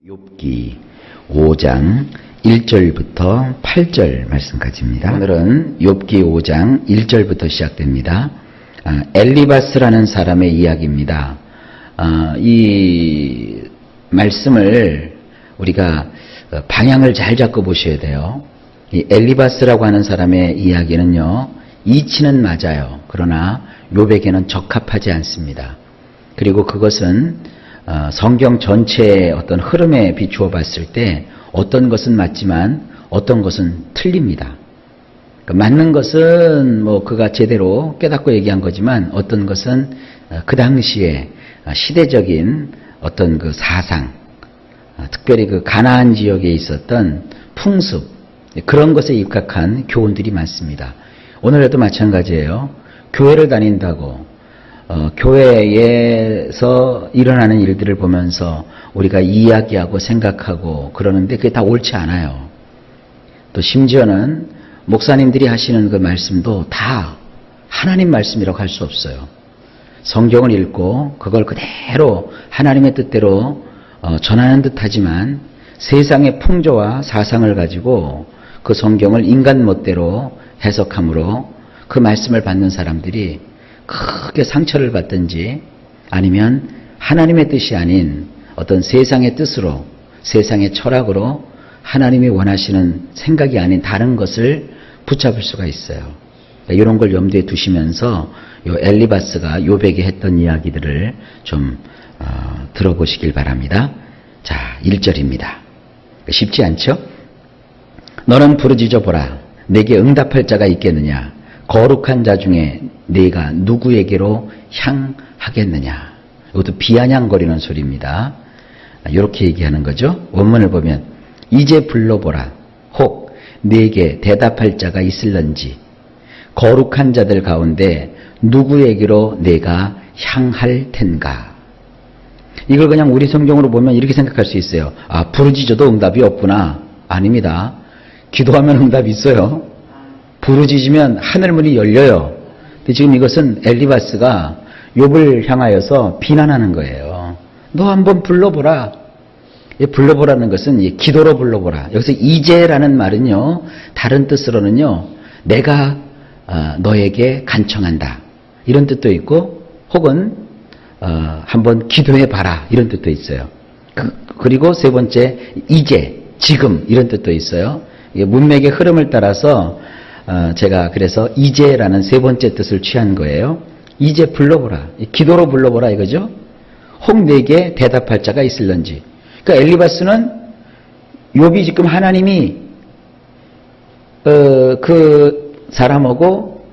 욥기 5장 1절부터 8절 말씀까지입니다. 오늘은 욥기 5장 1절부터 시작됩니다. 엘리바스라는 사람의 이야기입니다. 이 말씀을 우리가 방향을 잘 잡고 보셔야 돼요. 이 엘리바스라고 하는 사람의 이야기는요, 이치는 맞아요. 그러나 욥에게는 적합하지 않습니다. 그리고 그것은 성경 전체의 어떤 흐름에 비추어 봤을 때 어떤 것은 맞지만 어떤 것은 틀립니다. 맞는 것은 그가 제대로 깨닫고 얘기한 거지만 어떤 것은 그 당시에 시대적인 어떤 그 사상, 특별히 그 가나안 지역에 있었던 풍습, 그런 것에 입각한 교훈들이 많습니다. 오늘에도 마찬가지예요. 교회를 다닌다고 교회에서 일어나는 일들을 보면서 우리가 이야기하고 생각하고 그러는데 그게 다 옳지 않아요. 또 심지어는 목사님들이 하시는 그 말씀도 다 하나님 말씀이라고 할 수 없어요. 성경을 읽고 그걸 그대로 하나님의 뜻대로 전하는 듯 하지만 세상의 풍조와 사상을 가지고 그 성경을 인간 멋대로 해석함으로 그 말씀을 받는 사람들이 크게 상처를 받든지 아니면 하나님의 뜻이 아닌 어떤 세상의 뜻으로, 세상의 철학으로 하나님이 원하시는 생각이 아닌 다른 것을 붙잡을 수가 있어요. 이런 걸 염두에 두시면서 요 엘리바스가 욥에게 했던 이야기들을 좀 들어보시길 바랍니다. 자, 1절입니다. 쉽지 않죠? 너는 부르짖어 보라. 내게 응답할 자가 있겠느냐? 거룩한 자 중에 네가 누구에게로 향하겠느냐? 이것도 비아냥거리는 소리입니다. 이렇게 얘기하는 거죠. 원문을 보면 이제 불러보라. 혹 네게 대답할 자가 있을런지 거룩한 자들 가운데 누구에게로 내가 향할 텐가? 이걸 그냥 우리 성경으로 보면 이렇게 생각할 수 있어요. 부르짖어도 응답이 없구나. 아닙니다. 기도하면 응답이 있어요. 부르짖으면 하늘문이 열려요. 근데 지금 이것은 엘리바스가 욥을 향하여서 비난하는 거예요. 너 한번 불러보라. 불러보라는 것은 기도로 불러보라. 여기서 이제라는 말은요, 다른 뜻으로는요, 내가 너에게 간청한다. 이런 뜻도 있고, 혹은 한번 기도해봐라. 이런 뜻도 있어요. 그리고 세 번째, 이제, 지금 이런 뜻도 있어요. 문맥의 흐름을 따라서 제가 그래서 이제라는 세 번째 뜻을 취한 거예요. 이제 불러보라. 기도로 불러보라 이거죠. 혹 내게 대답할 자가 있을런지. 그러니까 엘리바스는 욥이 지금 하나님이 그 사람하고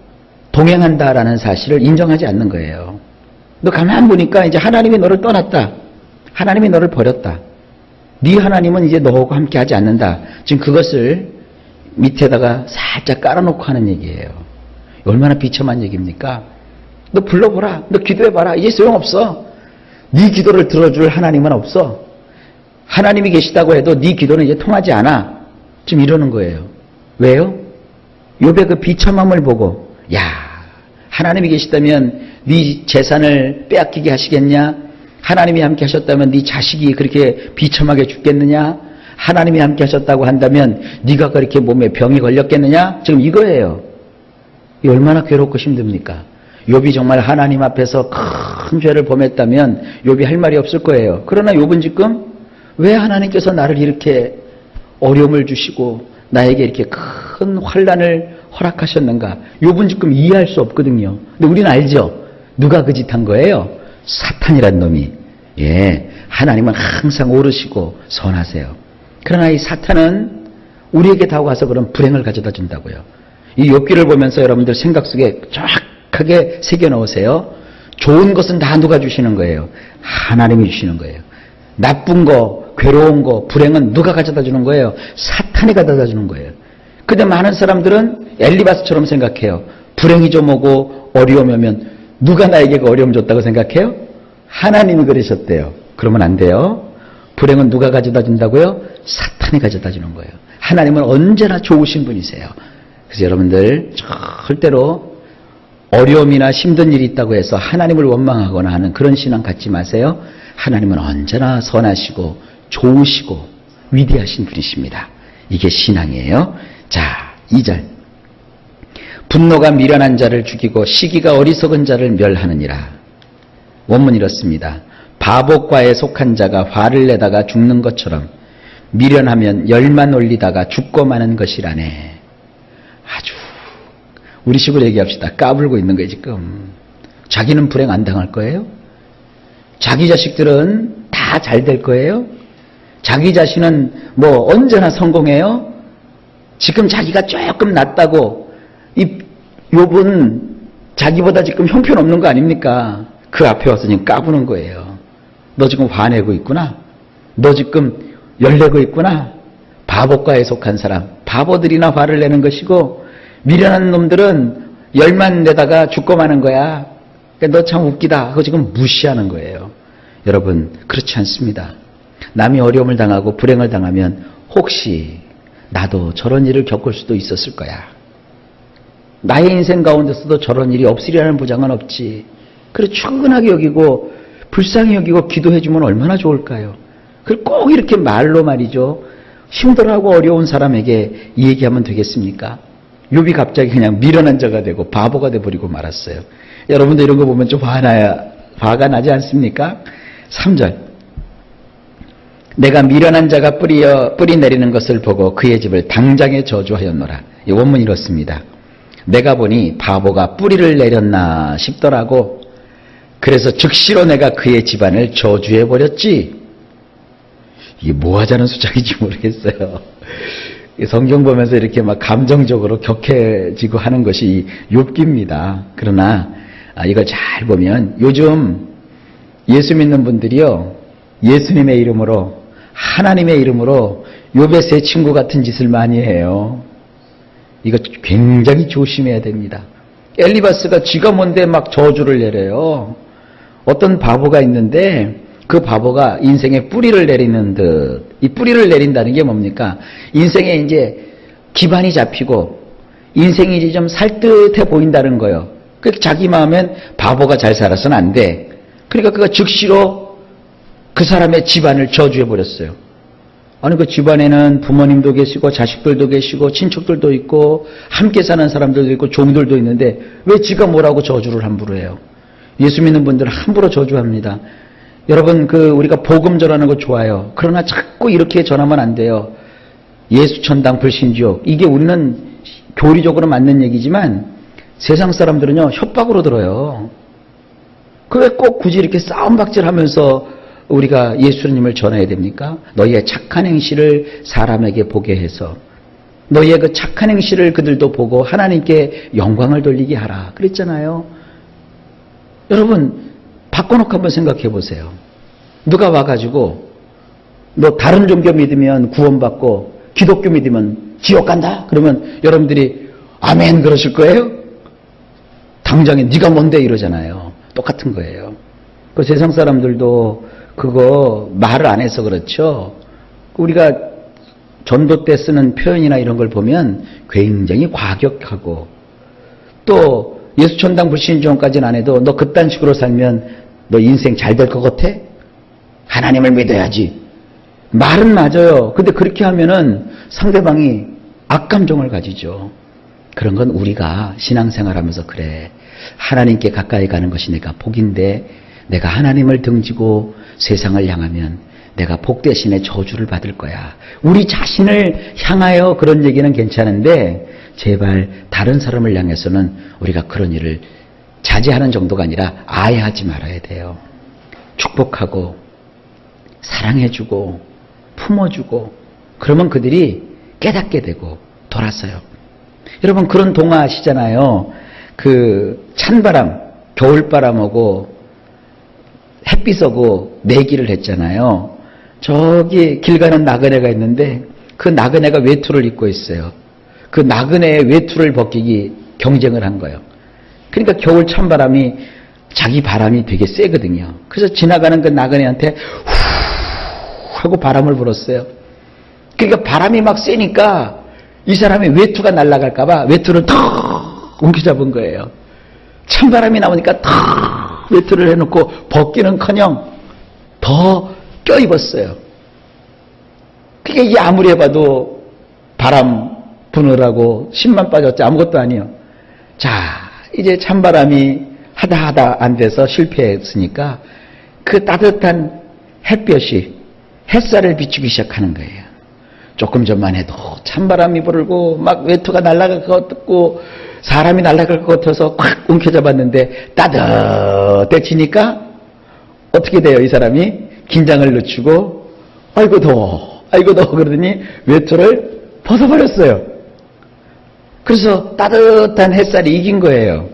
동행한다라는 사실을 인정하지 않는 거예요. 너 가만 보니까 이제 하나님이 너를 떠났다. 하나님이 너를 버렸다. 네 하나님은 이제 너하고 함께 하지 않는다. 지금 그것을 밑에다가 살짝 깔아놓고 하는 얘기예요. 얼마나 비참한 얘기입니까? 너 불러보라. 너 기도해봐라. 이제 소용없어. 네 기도를 들어줄 하나님은 없어. 하나님이 계시다고 해도 네 기도는 이제 통하지 않아. 지금 이러는 거예요. 왜요? 욥의 그 비참함을 보고 야, 하나님이 계시다면 네 재산을 빼앗기게 하시겠냐? 하나님이 함께 하셨다면 네 자식이 그렇게 비참하게 죽겠느냐? 하나님이 함께 하셨다고 한다면 네가 그렇게 몸에 병이 걸렸겠느냐? 지금 이거예요. 이 얼마나 괴롭고 힘듭니까? 욥이 정말 하나님 앞에서 큰 죄를 범했다면 욥이 할 말이 없을 거예요. 그러나 욥은 지금 왜 하나님께서 나를 이렇게 어려움을 주시고 나에게 이렇게 큰 환난을 허락하셨는가? 욥은 지금 이해할 수 없거든요. 근데 우리는 알죠? 누가 그 짓 한 거예요? 사탄이란 놈이. 하나님은 항상 옳으시고 선하세요. 그러나 이 사탄은 우리에게 다가와서 그런 불행을 가져다 준다고요. 이 욥기를 보면서 여러분들 생각 속에 정확하게 새겨 넣으세요. 좋은 것은 다 누가 주시는 거예요? 하나님이 주시는 거예요. 나쁜 거, 괴로운 거, 불행은 누가 가져다 주는 거예요? 사탄이 가져다 주는 거예요. 근데 많은 사람들은 엘리바스처럼 생각해요. 불행이 좀 오고 어려움이 오면 누가 나에게 그 어려움 줬다고 생각해요? 하나님이 그러셨대요. 그러면 안 돼요. 불행은 누가 가져다 준다고요? 사탄이 가져다 주는 거예요. 하나님은 언제나 좋으신 분이세요. 그래서 여러분들 절대로 어려움이나 힘든 일이 있다고 해서 하나님을 원망하거나 하는 그런 신앙 갖지 마세요. 하나님은 언제나 선하시고 좋으시고 위대하신 분이십니다. 이게 신앙이에요. 자, 2절. 분노가 미련한 자를 죽이고 시기가 어리석은 자를 멸하느니라. 원문이 이렇습니다. 바보과에 속한 자가 화를 내다가 죽는 것처럼 미련하면 열만 올리다가 죽고 마는 것이라네. 아주 우리식으로 얘기합시다. 까불고 있는 거예요 지금. 자기는 불행 안 당할 거예요? 자기 자식들은 다 잘 될 거예요? 자기 자신은 뭐 언제나 성공해요? 지금 자기가 조금 낫다고 이 욥은 자기보다 지금 형편없는 거 아닙니까? 그 앞에 와서 지금 까부는 거예요. 너 지금 화내고 있구나. 너 지금 열내고 있구나. 바보과에 속한 사람. 바보들이나 화를 내는 것이고 미련한 놈들은 열만 내다가 죽고 마는 거야. 그러니까 너 참 웃기다 하고 지금 무시하는 거예요. 여러분 그렇지 않습니다. 남이 어려움을 당하고 불행을 당하면 혹시 나도 저런 일을 겪을 수도 있었을 거야. 나의 인생 가운데서도 저런 일이 없으리라는 보장은 없지. 그래 충분하게 여기고 불쌍히 여기고 기도해주면 얼마나 좋을까요? 그걸 꼭 이렇게 말로 말이죠. 힘들어하고 어려운 사람에게 이 얘기하면 되겠습니까? 욥이 갑자기 그냥 미련한 자가 되고 바보가 돼버리고 말았어요. 여러분도 이런 거 보면 좀 화가 나지 않습니까? 3절. 내가 미련한 자가 뿌리 내리는 것을 보고 그의 집을 당장에 저주하였노라. 이 원문이 이렇습니다. 내가 보니 바보가 뿌리를 내렸나 싶더라고. 그래서 즉시로 내가 그의 집안을 저주해버렸지. 이게 뭐 하자는 수작인지 모르겠어요. 성경 보면서 이렇게 막 감정적으로 격해지고 하는 것이 욥기입니다. 그러나 이걸 잘 보면 요즘 예수 믿는 분들이요. 예수님의 이름으로 하나님의 이름으로 욥의 새 친구 같은 짓을 많이 해요. 이거 굉장히 조심해야 됩니다. 엘리바스가 쥐가 뭔데 막 저주를 내려요. 어떤 바보가 있는데 그 바보가 인생에 뿌리를 내리는 듯, 이 뿌리를 내린다는 게 뭡니까? 인생에 이제 기반이 잡히고 인생이 이제 좀 살듯해 보인다는 거예요. 그래서 자기 마음엔 바보가 잘 살아서는 안 돼. 그러니까 그가 즉시로 그 사람의 집안을 저주해버렸어요. 아니 그 집안에는 부모님도 계시고 자식들도 계시고 친척들도 있고 함께 사는 사람들도 있고 종들도 있는데 왜 지가 뭐라고 저주를 함부로 해요? 예수 믿는 분들은 함부로 저주합니다. 여러분 우리가 복음 전하는 거 좋아요. 그러나 자꾸 이렇게 전하면 안 돼요. 예수 천당 불신지옥. 이게 우리는 교리적으로 맞는 얘기지만 세상 사람들은요 협박으로 들어요. 그 왜 꼭 굳이 이렇게 싸움박질하면서 우리가 예수님을 전해야 됩니까? 너희의 착한 행실을 사람에게 보게 해서 너희의 그 착한 행실을 그들도 보고 하나님께 영광을 돌리게 하라. 그랬잖아요. 여러분 바꿔놓고 한번 생각해 보세요. 누가 와가지고 너 다른 종교 믿으면 구원받고 기독교 믿으면 지옥 간다? 그러면 여러분들이 아멘 그러실 거예요? 당장에 네가 뭔데 이러잖아요. 똑같은 거예요. 그 세상 사람들도 그거 말을 안 해서 그렇죠. 우리가 전도 때 쓰는 표현이나 이런 걸 보면 굉장히 과격하고 또 예수 천당 불신지옥까지는 안 해도 너 그딴 식으로 살면 너 인생 잘 될 것 같아? 하나님을 믿어야지. 말은 맞아요. 근데 그렇게 하면은 상대방이 악감정을 가지죠. 그런 건 우리가 신앙생활하면서 그래. 하나님께 가까이 가는 것이 내가 복인데 내가 하나님을 등지고 세상을 향하면 내가 복 대신에 저주를 받을 거야. 우리 자신을 향하여 그런 얘기는 괜찮은데 제발 다른 사람을 향해서는 우리가 그런 일을 자제하는 정도가 아니라 아예 하지 말아야 돼요. 축복하고 사랑해주고 품어주고 그러면 그들이 깨닫게 되고 돌아서요. 여러분 그런 동화 아시잖아요. 그 찬바람, 겨울바람하고 햇빛하고 내기를 했잖아요. 저기 길 가는 나그네가 있는데 그 나그네가 외투를 입고 있어요. 그 나그네의 외투를 벗기기 경쟁을 한 거예요. 그러니까 겨울 찬바람이 자기 바람이 되게 세거든요. 그래서 지나가는 그 나그네한테 후 하고 바람을 불었어요. 그러니까 바람이 막 세니까 이 사람의 외투가 날아갈까 봐 외투를 턱 옮겨잡은 거예요. 찬바람이 나오니까 턱 외투를 해놓고 벗기는커녕 더 껴입었어요. 이게 아무리 해봐도 바람 부느라고 10만 빠졌지 아무것도 아니에요. 자, 이제 찬바람이 하다 안 돼서 실패했으니까 그 따뜻한 햇볕이 햇살을 비추기 시작하는 거예요. 조금 전만 해도 찬바람이 불고 막 외투가 날아갈 것 같고 사람이 날아갈 것 같아서 콱 움켜잡았는데 따뜻해지니까 어떻게 돼요? 이 사람이 긴장을 늦추고 아이고 더워 그러더니 외투를 벗어버렸어요. 그래서 따뜻한 햇살이 이긴 거예요.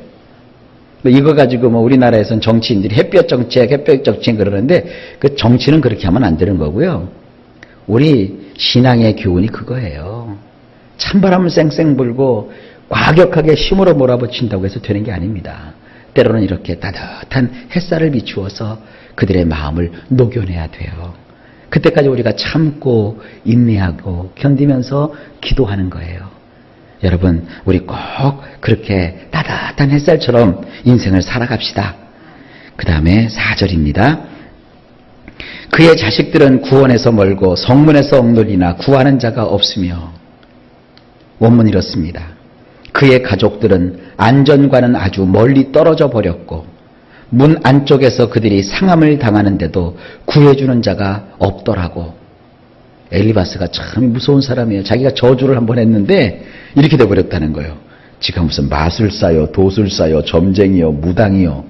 이거 가지고 우리나라에서는 정치인들이 햇볕 정책 그러는데 그 정치는 그렇게 하면 안 되는 거고요. 우리 신앙의 교훈이 그거예요. 찬바람을 쌩쌩 불고 과격하게 힘으로 몰아붙인다고 해서 되는 게 아닙니다. 때로는 이렇게 따뜻한 햇살을 비추어서 그들의 마음을 녹여내야 돼요. 그때까지 우리가 참고 인내하고 견디면서 기도하는 거예요. 여러분, 우리 꼭 그렇게 따뜻한 햇살처럼 인생을 살아갑시다. 그 다음에 4절입니다. 그의 자식들은 구원에서 멀고 성문에서 억눌리나 구하는 자가 없으며, 원문 이렇습니다. 그의 가족들은 안전과는 아주 멀리 떨어져 버렸고 문 안쪽에서 그들이 상함을 당하는데도 구해주는 자가 없더라고. 엘리바스가 참 무서운 사람이에요. 자기가 저주를 한번 했는데 이렇게 돼버렸다는 거예요. 지가 무슨 마술사요, 도술사요, 점쟁이요, 무당이요.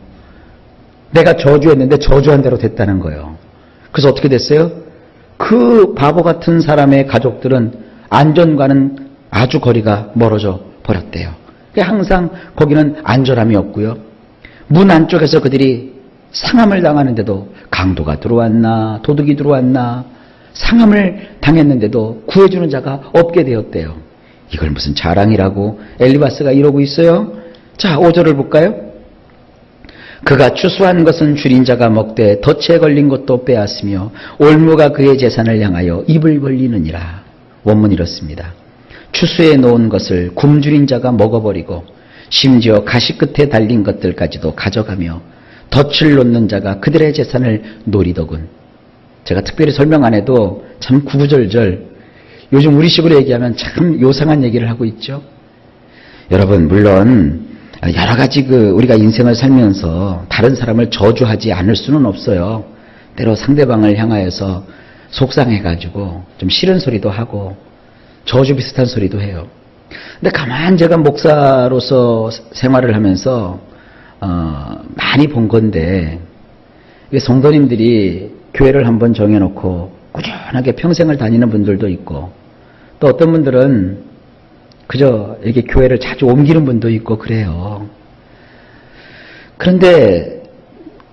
내가 저주했는데 저주한 대로 됐다는 거예요. 그래서 어떻게 됐어요? 그 바보 같은 사람의 가족들은 안전과는 아주 거리가 멀어져 버렸대요. 항상 거기는 안전함이 없고요. 문 안쪽에서 그들이 상함을 당하는데도 강도가 들어왔나 도둑이 들어왔나 상함을 당했는데도 구해주는 자가 없게 되었대요. 이걸 무슨 자랑이라고 엘리바스가 이러고 있어요? 자, 5절을 볼까요? 그가 추수한 것은 줄인 자가 먹되 덫에 걸린 것도 빼앗으며 올무가 그의 재산을 향하여 입을 벌리느니라. 원문 이렇습니다. 추수해 놓은 것을 굶주린 자가 먹어버리고 심지어 가시 끝에 달린 것들까지도 가져가며 덫을 놓는 자가 그들의 재산을 노리더군. 제가 특별히 설명 안 해도 참 구구절절 요즘 우리식으로 얘기하면 참 요상한 얘기를 하고 있죠. 여러분, 물론 여러 가지 우리가 인생을 살면서 다른 사람을 저주하지 않을 수는 없어요. 때로 상대방을 향하여서 속상해가지고 좀 싫은 소리도 하고 저주 비슷한 소리도 해요. 근데 가만 제가 목사로서 생활을 하면서 많이 본 건데, 성도님들이 교회를 한번 정해놓고 꾸준하게 평생을 다니는 분들도 있고, 또 어떤 분들은 그저 이렇게 교회를 자주 옮기는 분도 있고 그래요. 그런데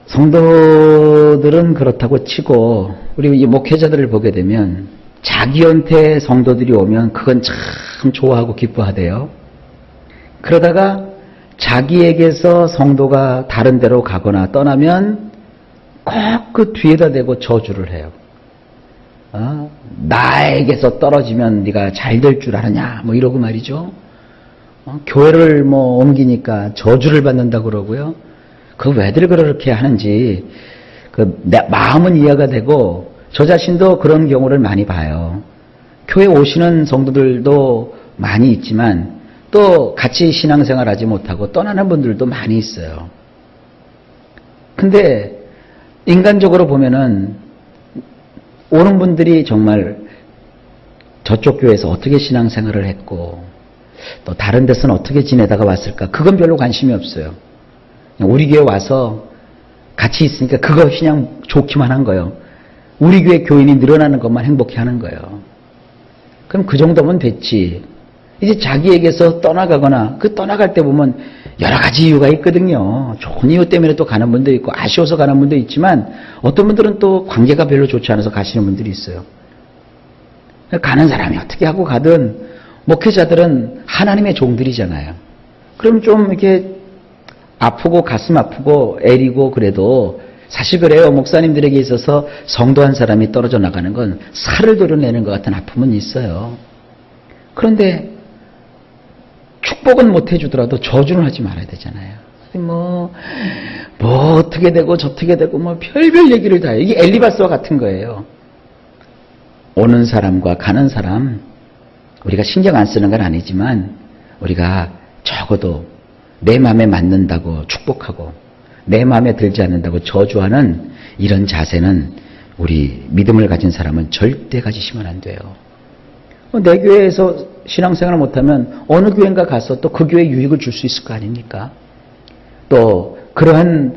성도들은 그렇다고 치고 우리 이 목회자들을 보게 되면 자기한테 성도들이 오면 그건 참 좋아하고 기뻐하대요. 그러다가 자기에게서 성도가 다른 데로 가거나 떠나면 꼭 그 뒤에다 대고 저주를 해요. 나에게서 떨어지면 네가 잘 될 줄 아느냐 이러고 말이죠. 교회를 옮기니까 저주를 받는다고 그러고요. 그 왜들 그렇게 하는지 내 마음은 이해가 되고 저 자신도 그런 경우를 많이 봐요. 교회 오시는 성도들도 많이 있지만 또 같이 신앙생활 하지 못하고 떠나는 분들도 많이 있어요. 근데 인간적으로 보면은 오는 분들이 정말 저쪽 교회에서 어떻게 신앙생활을 했고 또 다른 데서는 어떻게 지내다가 왔을까, 그건 별로 관심이 없어요. 우리 교회 와서 같이 있으니까 그거 그냥 좋기만 한 거예요. 우리 교회 교인이 늘어나는 것만 행복해하는 거예요. 그럼 그 정도면 됐지. 이제 자기에게서 떠나가거나 그 떠나갈 때 보면 여러 가지 이유가 있거든요. 좋은 이유 때문에 또 가는 분도 있고 아쉬워서 가는 분도 있지만 어떤 분들은 또 관계가 별로 좋지 않아서 가시는 분들이 있어요. 가는 사람이 어떻게 하고 가든 목회자들은 하나님의 종들이잖아요. 그럼 좀 이렇게 아프고 가슴 아프고 애리고 그래도 사실 그래요. 목사님들에게 있어서 성도 한 사람이 떨어져 나가는 건 살을 도려내는 것 같은 아픔은 있어요. 그런데 축복은 못 해주더라도 저주는 하지 말아야 되잖아요. 뭐 어떻게 되고 저떻게 되고 별별 얘기를 다 해요. 이게 엘리바스와 같은 거예요. 오는 사람과 가는 사람 우리가 신경 안 쓰는 건 아니지만 우리가 적어도 내 마음에 맞는다고 축복하고 내 마음에 들지 않는다고 저주하는 이런 자세는 우리 믿음을 가진 사람은 절대 가지시면 안 돼요. 내 교회에서 신앙생활을 못하면 어느 교회인가 가서 또 그 교회에 유익을 줄 수 있을 거 아닙니까? 또 그러한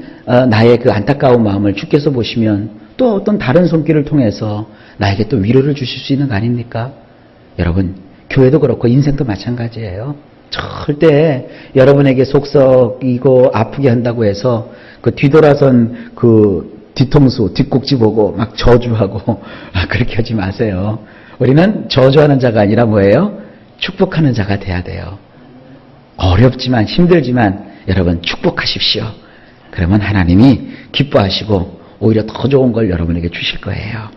나의 그 안타까운 마음을 주께서 보시면 또 어떤 다른 손길을 통해서 나에게 또 위로를 주실 수 있는 거 아닙니까? 여러분, 교회도 그렇고 인생도 마찬가지예요. 절대 여러분에게 속썩이고 아프게 한다고 해서 그 뒤돌아선 그 뒤통수, 뒷꼭지 보고 막 저주하고 그렇게 하지 마세요. 우리는 저주하는 자가 아니라 뭐예요? 축복하는 자가 돼야 돼요. 어렵지만 힘들지만 여러분 축복하십시오. 그러면 하나님이 기뻐하시고 오히려 더 좋은 걸 여러분에게 주실 거예요.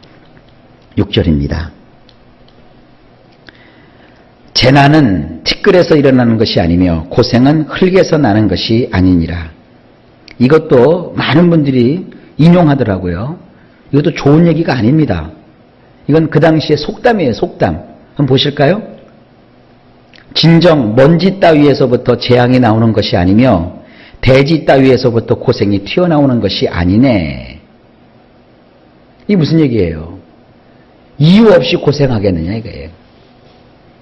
6절입니다. 재난은 티끌에서 일어나는 것이 아니며 고생은 흙에서 나는 것이 아니니라. 이것도 많은 분들이 인용하더라고요. 이것도 좋은 얘기가 아닙니다. 이건 그 당시의 속담이에요. 속담. 한번 보실까요? 진정 먼지 따위에서부터 재앙이 나오는 것이 아니며 대지 따위에서부터 고생이 튀어나오는 것이 아니네. 이게 무슨 얘기예요? 이유 없이 고생하겠느냐 이거예요.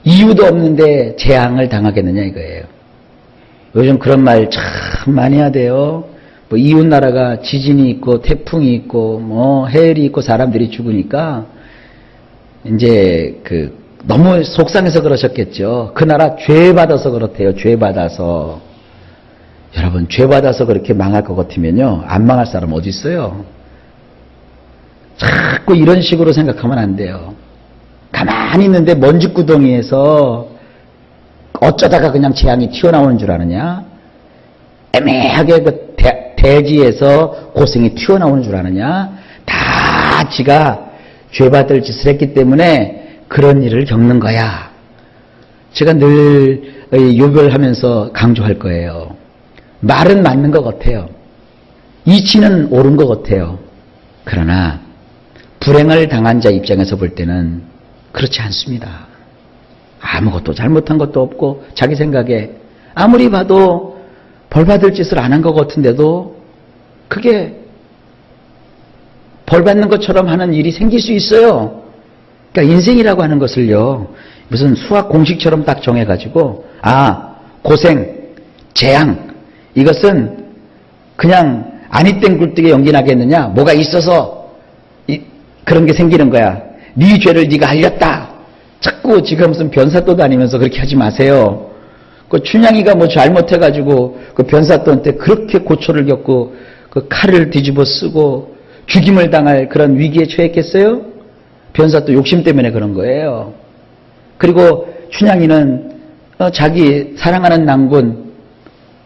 이유도 없는데 재앙을 당하겠느냐 이거예요. 요즘 그런 말 참 많이 하대요. 뭐 이웃 나라가 지진이 있고 태풍이 있고 뭐 해일이 있고 사람들이 죽으니까 이제 그 너무 속상해서 그러셨겠죠. 그 나라 죄 받아서 그렇대요. 죄 받아서. 여러분 죄 받아서 그렇게 망할 것 같으면요 안 망할 사람 어디 있어요? 자꾸 이런 식으로 생각하면 안 돼요. 가만히 있는데 먼지구덩이에서 어쩌다가 그냥 재앙이 튀어나오는 줄 아느냐? 애매하게 그 대지에서 고생이 튀어나오는 줄 아느냐? 다 지가 죄받을 짓을 했기 때문에 그런 일을 겪는 거야. 제가 늘 요별하면서 강조할 거예요. 말은 맞는 것 같아요. 이치는 옳은 것 같아요. 그러나 불행을 당한 자 입장에서 볼 때는 그렇지 않습니다. 아무것도 잘못한 것도 없고 자기 생각에 아무리 봐도 벌받을 짓을 안 한 것 같은데도 그게 벌받는 것처럼 하는 일이 생길 수 있어요. 그러니까 인생이라고 하는 것을요 무슨 수학 공식처럼 딱 정해가지고 고생, 재앙 이것은 그냥 아니 땡 굴뚝에 연기 나겠느냐 뭐가 있어서 그런 게 생기는 거야. 네 죄를 네가 알렸다. 자꾸 지금 무슨 변사또 다니면서 그렇게 하지 마세요. 그 춘향이가 뭐 잘못해가지고 그 변사또한 테 그렇게 고초를 겪고 그 칼을 뒤집어 쓰고 죽임을 당할 그런 위기에 처했겠어요? 변사또 욕심 때문에 그런 거예요. 그리고 춘향이는 자기 사랑하는 낭군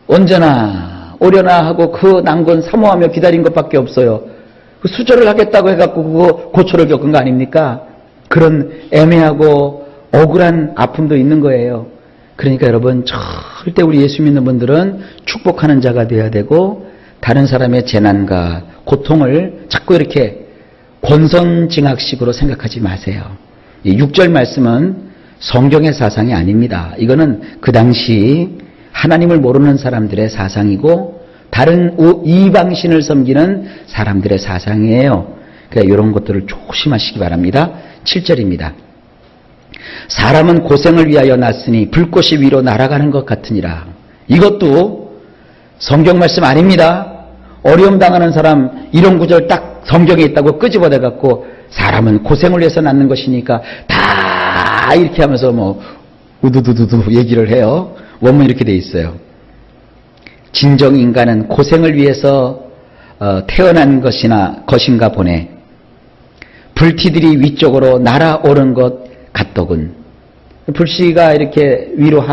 언제나 오려나 하고 그 낭군 사모하며 기다린 것밖에 없어요. 그 수절을 하겠다고 해갖고 그거 고초를 겪은 거 아닙니까? 그런 애매하고 억울한 아픔도 있는 거예요. 그러니까 여러분 절대 우리 예수 믿는 분들은 축복하는 자가 돼야 되고 다른 사람의 재난과 고통을 자꾸 이렇게 권선징악식으로 생각하지 마세요. 이 6절 말씀은 성경의 사상이 아닙니다. 이거는 그 당시 하나님을 모르는 사람들의 사상이고 다른 이방신을 섬기는 사람들의 사상이에요. 그러니까 이런 것들을 조심하시기 바랍니다. 7절입니다. 사람은 고생을 위하여 났으니 불꽃이 위로 날아가는 것 같으니라. 이것도 성경 말씀 아닙니다. 어려움 당하는 사람 이런 구절 딱 성경에 있다고 끄집어내 갖고 사람은 고생을 위해서 낳는 것이니까 다 이렇게 하면서 뭐 우두두두두 얘기를 해요. 원문 이렇게 돼 있어요. 진정 인간은 고생을 위해서 태어난 것인가 보네. 불티들이 위쪽으로 날아오른 것 같더군. 불씨가 이렇게 위로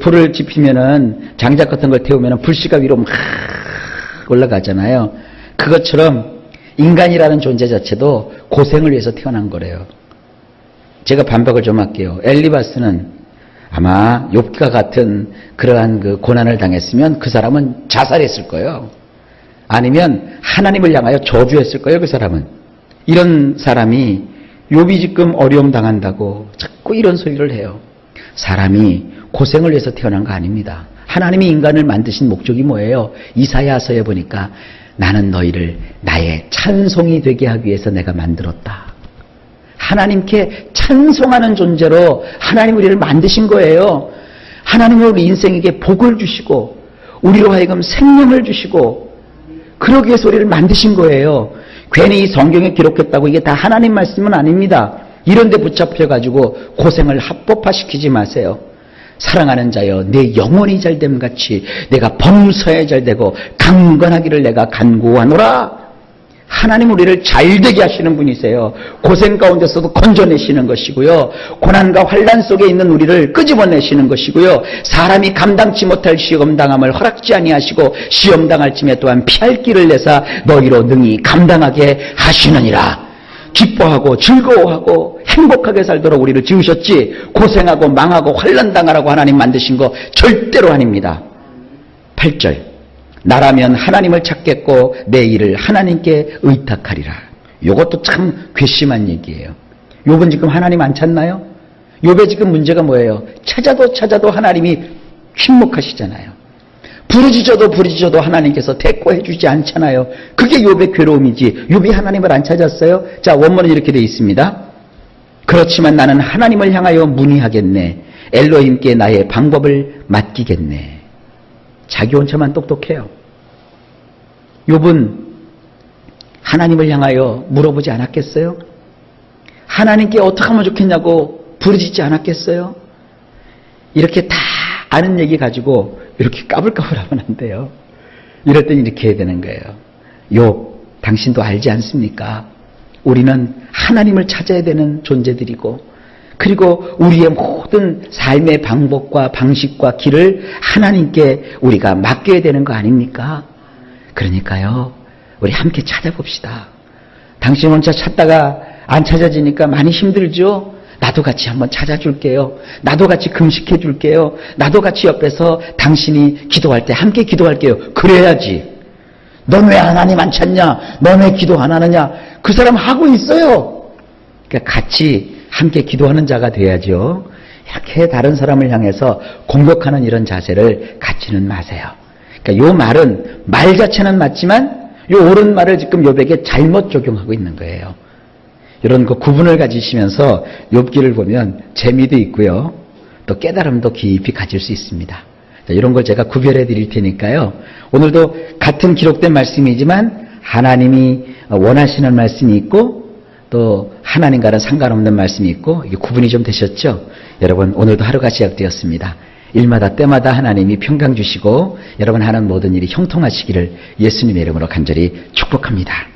불을 지피면은 장작 같은 걸 태우면은 불씨가 위로 막 올라가잖아요. 그것처럼 인간이라는 존재 자체도 고생을 위해서 태어난 거래요. 제가 반박을 좀 할게요. 엘리바스는 아마 욥과 같은 그러한 그 고난을 당했으면 그 사람은 자살했을 거예요. 아니면 하나님을 향하여 저주했을 거예요. 그 사람은. 이런 사람이 욥이 지금 어려움 당한다고 자꾸 이런 소리를 해요. 사람이 고생을 위해서 태어난 거 아닙니다. 하나님이 인간을 만드신 목적이 뭐예요? 이사야서에 보니까 나는 너희를 나의 찬송이 되게 하기 위해서 내가 만들었다. 하나님께 찬송하는 존재로 하나님 우리를 만드신 거예요. 하나님은 우리 인생에게 복을 주시고 우리로 하여금 생명을 주시고 그러기 위해서 우리를 만드신 거예요. 괜히 이 성경에 기록했다고 이게 다 하나님 말씀은 아닙니다. 이런 데 붙잡혀가지고 고생을 합법화시키지 마세요. 사랑하는 자여 내 영혼이 잘됨 같이 내가 범사에 잘되고 강건하기를 내가 간구하노라. 하나님 우리를 잘되게 하시는 분이세요. 고생 가운데서도 건져내시는 것이고요. 고난과 환난 속에 있는 우리를 끄집어내시는 것이고요. 사람이 감당치 못할 시험당함을 허락지 아니하시고 시험당할 쯤에 또한 피할 길을 내사 너희로 능히 감당하게 하시느니라. 기뻐하고 즐거워하고 행복하게 살도록 우리를 지으셨지 고생하고 망하고 환난당하라고 하나님 만드신 거 절대로 아닙니다. 8절 나라면 하나님을 찾겠고 내 일을 하나님께 의탁하리라. 이것도 참 괘씸한 얘기예요. 욥은 지금 하나님 안 찾나요? 욥의 지금 문제가 뭐예요? 찾아도 하나님이 침묵하시잖아요. 부르짖어도 하나님께서 대꾸해 주지 않잖아요. 그게 욥의 괴로움이지. 욥이 하나님을 안 찾았어요? 자, 원문은 이렇게 되어 있습니다. 그렇지만 나는 하나님을 향하여 문의하겠네. 엘로힘께 나의 방법을 맡기겠네. 자기 혼자만 똑똑해요. 욥은 하나님을 향하여 물어보지 않았겠어요? 하나님께 어떻게 하면 좋겠냐고 부르짖지 않았겠어요? 이렇게 다 아는 얘기 가지고 이렇게 까불까불하면 안 돼요. 이럴 땐 이렇게 해야 되는 거예요. 욥, 당신도 알지 않습니까? 우리는 하나님을 찾아야 되는 존재들이고 그리고 우리의 모든 삶의 방법과 방식과 길을 하나님께 우리가 맡겨야 되는 거 아닙니까? 그러니까요, 우리 함께 찾아봅시다. 당신 혼자 찾다가 안 찾아지니까 많이 힘들죠? 나도 같이 한번 찾아줄게요. 나도 같이 금식해 줄게요. 나도 같이 옆에서 당신이 기도할 때 함께 기도할게요. 그래야지. 넌 왜 하나님 안 찾냐? 넌 왜 기도 안 하느냐? 그 사람 하고 있어요. 그러니까 같이 함께 기도하는 자가 돼야죠. 이렇게 다른 사람을 향해서 공격하는 이런 자세를 갖지는 마세요. 그러니까 요 말은 말 자체는 맞지만 요 옳은 말을 지금 욥에게 잘못 적용하고 있는 거예요. 이런 그 구분을 가지시면서 욥기를 보면 재미도 있고요. 또 깨달음도 깊이 가질 수 있습니다. 자, 이런 걸 제가 구별해 드릴 테니까요. 오늘도 같은 기록된 말씀이지만 하나님이 원하시는 말씀이 있고 또 하나님과는 상관없는 말씀이 있고 이게 구분이 좀 되셨죠? 여러분 오늘도 하루가 시작되었습니다. 일마다 때마다 하나님이 평강 주시고 여러분 하는 모든 일이 형통하시기를 예수님의 이름으로 간절히 축복합니다.